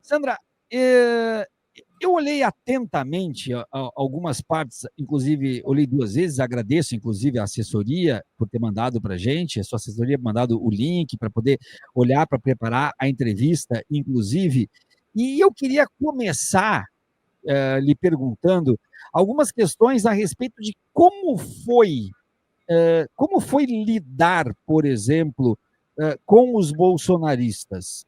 Sandra, eu olhei atentamente algumas partes, inclusive olhei 2 vezes, agradeço inclusive a assessoria por ter mandado para a gente, a sua assessoria mandado o link para poder olhar, para preparar a entrevista, inclusive, e eu queria começar lhe perguntando algumas questões a respeito de como foi lidar, por exemplo, com os bolsonaristas.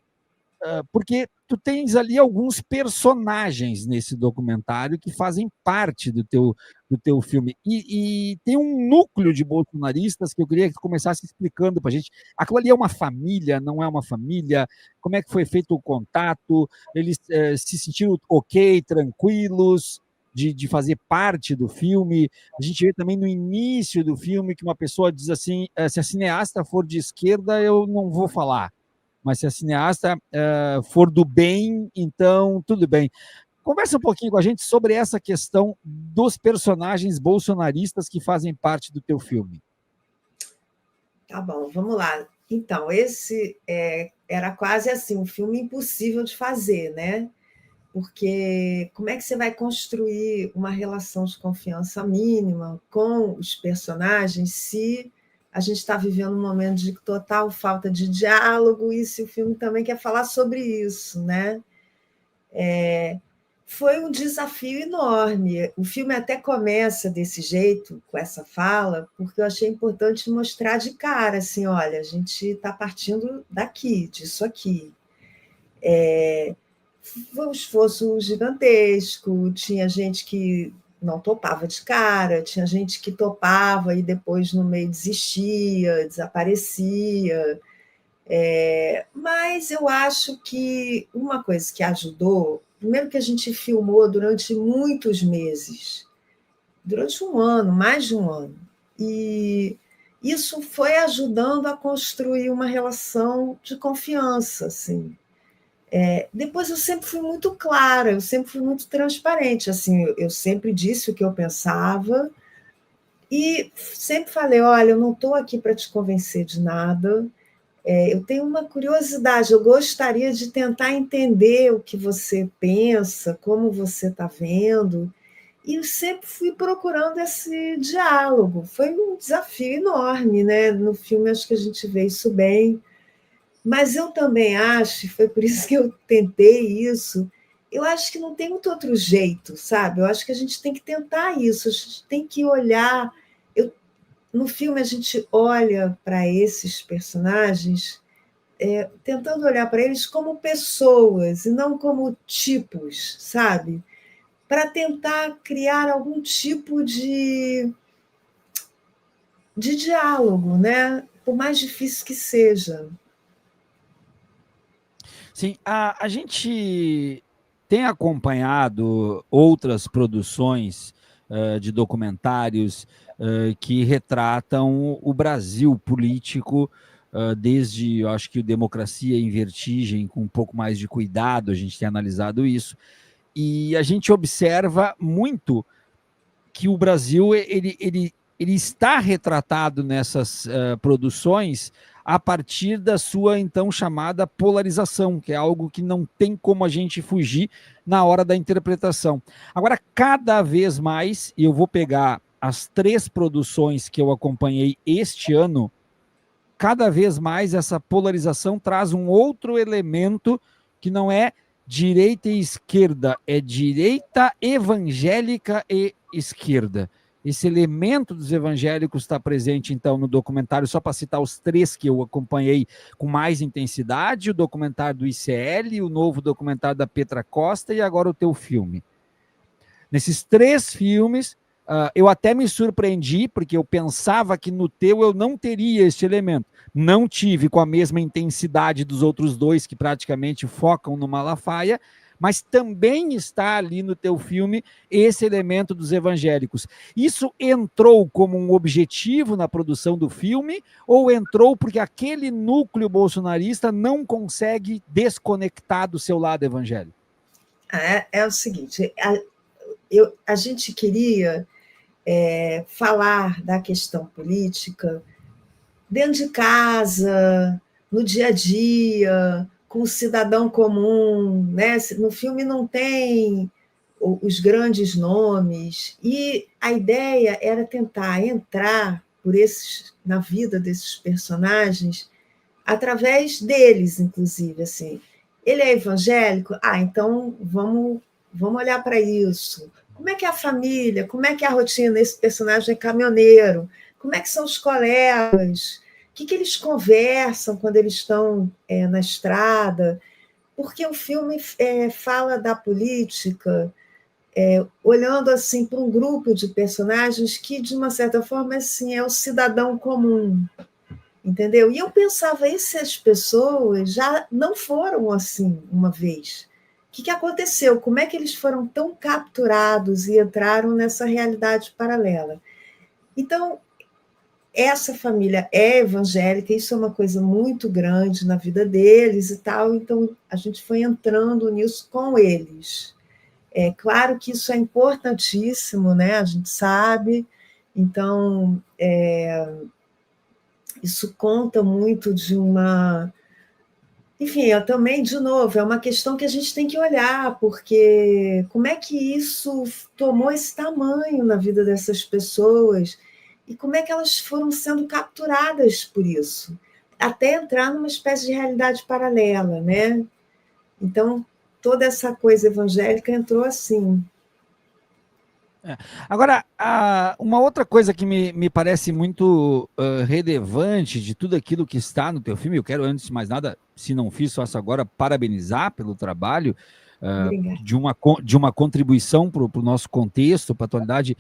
Porque tu tens ali alguns personagens nesse documentário que fazem parte do teu filme. E tem um núcleo de bolsonaristas que eu queria que tu começasse explicando para a gente. Aquilo ali é uma família, não é uma família? Como é que foi feito o contato? Eles se sentiram ok, tranquilos? De fazer parte do filme. A gente vê também no início do filme que uma pessoa diz assim: se a cineasta for de esquerda, eu não vou falar, mas se a cineasta for do bem, então tudo bem. Conversa um pouquinho com a gente sobre essa questão dos personagens bolsonaristas que fazem parte do teu filme. Tá bom, vamos lá. Então, esse era quase assim, um filme impossível de fazer, né? Porque como é que você vai construir uma relação de confiança mínima com os personagens se a gente está vivendo um momento de total falta de diálogo e se o filme também quer falar sobre isso, né? Foi um desafio enorme. O filme até começa desse jeito, com essa fala, porque eu achei importante mostrar de cara, assim, olha, a gente está partindo daqui, disso aqui. Foi um esforço gigantesco, tinha gente que não topava de cara, tinha gente que topava e depois no meio desistia, desaparecia. Mas eu acho que uma coisa que ajudou, primeiro que a gente filmou durante muitos meses, durante um ano, mais de um ano, e isso foi ajudando a construir uma relação de confiança, assim. Depois eu sempre fui muito clara, eu sempre fui muito transparente, assim, eu sempre disse o que eu pensava e sempre falei, olha, eu não estou aqui para te convencer de nada, eu tenho uma curiosidade, eu gostaria de tentar entender o que você pensa, como você está vendo, e eu sempre fui procurando esse diálogo. Foi um desafio enorme, né? No filme acho que a gente vê isso bem, mas eu também acho, e foi por isso que eu tentei isso, eu acho que não tem muito outro jeito, sabe? Eu acho que a gente tem que tentar isso, a gente tem que olhar. Eu, no filme, a gente olha para esses personagens, tentando olhar para eles como pessoas e não como tipos, sabe? Para tentar criar algum tipo de diálogo, né? Por mais difícil que seja. Sim, a gente tem acompanhado outras produções de documentários que retratam o Brasil político, desde, eu acho que o Democracia em Vertigem, com um pouco mais de cuidado, a gente tem analisado isso, e a gente observa muito que o Brasil ele está retratado nessas produções a partir da sua então chamada polarização, que é algo que não tem como a gente fugir na hora da interpretação. Agora, cada vez mais, e eu vou pegar as 3 produções que eu acompanhei este ano, cada vez mais essa polarização traz um outro elemento que não é direita e esquerda, é direita evangélica e esquerda. Esse elemento dos evangélicos está presente, então, no documentário, só para citar os 3 que eu acompanhei com mais intensidade: o documentário do ICL, o novo documentário da Petra Costa e agora o teu filme. Nesses 3 filmes, eu até me surpreendi, porque eu pensava que no teu eu não teria este elemento. Não tive com a mesma intensidade dos outros 2, que praticamente focam no Malafaia, mas também está ali no teu filme esse elemento dos evangélicos. Isso entrou como um objetivo na produção do filme ou entrou porque aquele núcleo bolsonarista não consegue desconectar do seu lado evangélico? É o seguinte, a gente queria falar da questão política dentro de casa, no dia a dia, com o cidadão comum, né? No filme não tem os grandes nomes, e a ideia era tentar entrar na vida desses personagens através deles, inclusive, assim. Ele é evangélico? Ah, então vamos olhar para isso. Como é que é a família? Como é que é a rotina? Esse personagem é caminhoneiro. Como é que são os colegas? O que eles conversam quando eles estão na estrada? Porque o filme fala da política olhando assim para um grupo de personagens que, de uma certa forma, assim, é o cidadão comum, entendeu? E eu pensava, essas pessoas já não foram assim uma vez. O que aconteceu? Como é que eles foram tão capturados e entraram nessa realidade paralela? Então, essa família é evangélica, isso é uma coisa muito grande na vida deles e tal, então a gente foi entrando nisso com eles. É claro que isso é importantíssimo, né? A gente sabe, então isso conta muito de uma. Enfim, eu também, de novo, é uma questão que a gente tem que olhar, porque como é que isso tomou esse tamanho na vida dessas pessoas e como é que elas foram sendo capturadas por isso, até entrar numa espécie de realidade paralela, né? Então, toda essa coisa evangélica entrou assim. Agora, uma outra coisa que me parece muito relevante de tudo aquilo que está no teu filme, eu quero, antes de mais nada, se não fiz, faço agora, parabenizar pelo trabalho, Obrigada. de uma contribuição para o nosso contexto, para a atualidade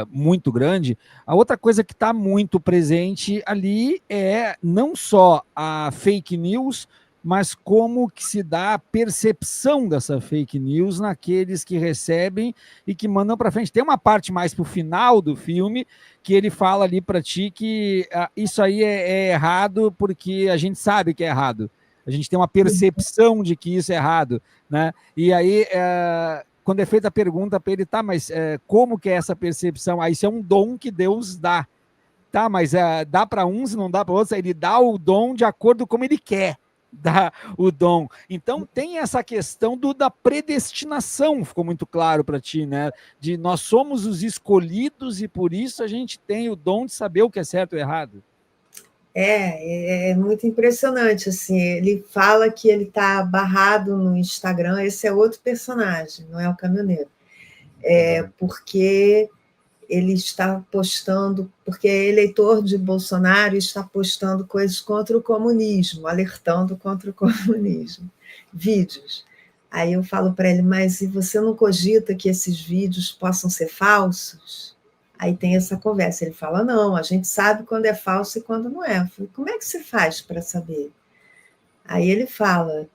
muito grande. A outra coisa que está muito presente ali é não só a fake news, mas como que se dá a percepção dessa fake news naqueles que recebem e que mandam para frente. Tem uma parte mais para o final do filme que ele fala ali para ti que isso aí é errado porque a gente sabe que é errado. A gente tem uma percepção de que isso é errado, né? E aí, quando é feita a pergunta para ele, tá, mas como que é essa percepção? Ah, isso é um dom que Deus dá. Tá, mas dá para uns e não dá para outros. Ele dá o dom de acordo com como ele quer dar o dom. Então tem essa questão da predestinação, ficou muito claro para ti, né? De nós somos os escolhidos e por isso a gente tem o dom de saber o que é certo ou errado. É muito impressionante, assim, ele fala que ele está barrado no Instagram, esse é outro personagem, não é o caminhoneiro, porque ele está postando, porque é eleitor de Bolsonaro e está postando coisas contra o comunismo, alertando contra o comunismo, vídeos. Aí eu falo para ele, mas e você não cogita que esses vídeos possam ser falsos? Aí tem essa conversa. Ele fala, não, a gente sabe quando é falso e quando não é. Eu falo, como é que você faz para saber? Aí ele fala,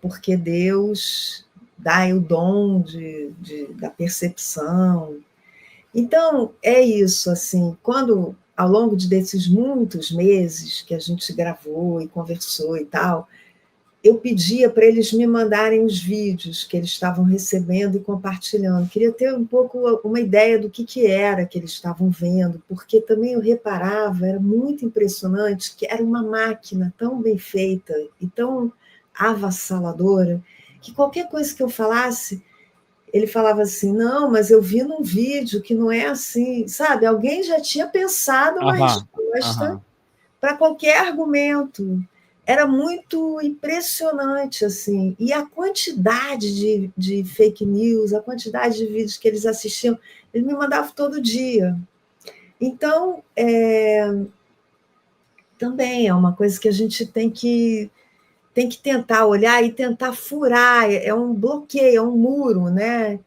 porque Deus dá o dom da percepção. Então, é isso, assim, quando, ao longo desses muitos meses que a gente gravou e conversou e tal, eu pedia para eles me mandarem os vídeos que eles estavam recebendo e compartilhando. Queria ter um pouco uma ideia do que era que eles estavam vendo, porque também eu reparava, era muito impressionante, que era uma máquina tão bem feita e tão avassaladora, que qualquer coisa que eu falasse, ele falava assim, não, mas eu vi num vídeo que não é assim, sabe? Alguém já tinha pensado uma resposta para qualquer argumento. Era muito impressionante, assim. E a quantidade de fake news, a quantidade de vídeos que eles assistiam, eles me mandavam todo dia. Então, também é uma coisa que a gente tem que tentar olhar e tentar furar, é um bloqueio, é um muro, né?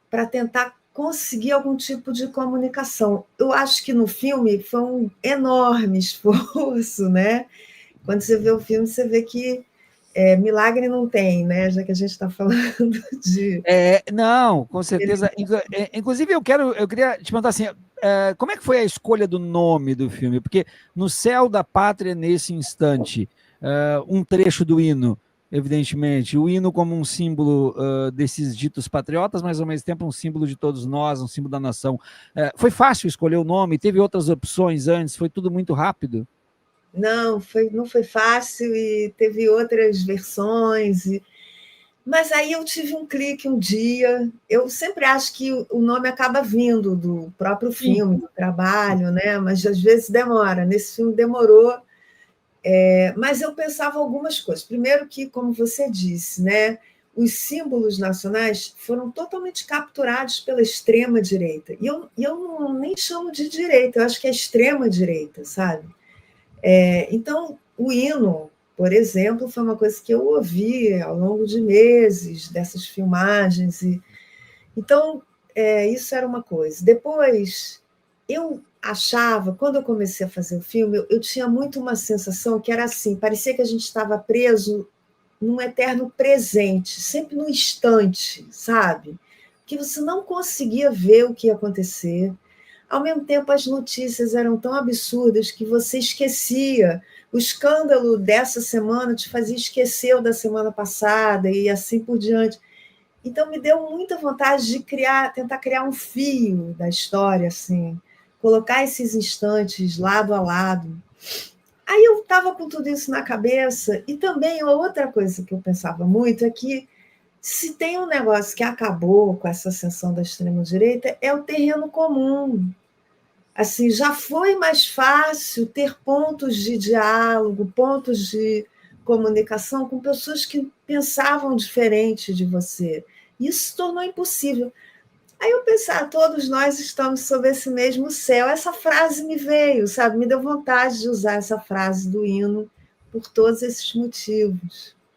Para tentar conseguir algum tipo de comunicação. Eu acho que no filme foi um enorme esforço, né? Quando você vê o filme, você vê que milagre não tem, né? Já que a gente está falando de. Não, com certeza. Inclusive, eu queria te perguntar assim: como é que foi a escolha do nome do filme? Porque No Céu da Pátria, nesse instante, um trecho do hino, evidentemente, o hino como um símbolo desses ditos patriotas, mas ao mesmo tempo um símbolo de todos nós, um símbolo da nação. Foi fácil escolher o nome? Teve outras opções antes? Foi tudo muito rápido? não foi fácil e teve outras versões. Mas aí eu tive um clique um dia. Eu sempre acho que o nome acaba vindo do próprio Sim. filme, do trabalho, né? Mas às vezes demora. Nesse filme demorou. Mas eu pensava algumas coisas. Primeiro que, como você disse, né, os símbolos nacionais foram totalmente capturados pela extrema-direita. E eu não, nem chamo de direita, eu acho que é extrema-direita, sabe? Então, o hino, por exemplo, foi uma coisa que eu ouvi ao longo de meses dessas filmagens. Então, isso era uma coisa. Depois, eu achava, quando eu comecei a fazer o filme, eu tinha muito uma sensação que era assim, parecia que a gente estava preso num eterno presente, sempre no instante, sabe? Que você não conseguia ver o que ia acontecer. Ao mesmo tempo, as notícias eram tão absurdas que você esquecia. O escândalo dessa semana te fazia esquecer o da semana passada e assim por diante. Então, me deu muita vontade de tentar criar um fio da história, assim, colocar esses instantes lado a lado. Aí eu estava com tudo isso na cabeça, e também outra coisa que eu pensava muito é que se tem um negócio que acabou com essa ascensão da extrema-direita, é o terreno comum. Assim, já foi mais fácil ter pontos de diálogo, pontos de comunicação com pessoas que pensavam diferente de você. Isso se tornou impossível. Aí eu pensei, todos nós estamos sob esse mesmo céu. Essa frase me veio, sabe? Me deu vontade de usar essa frase do hino por todos esses motivos.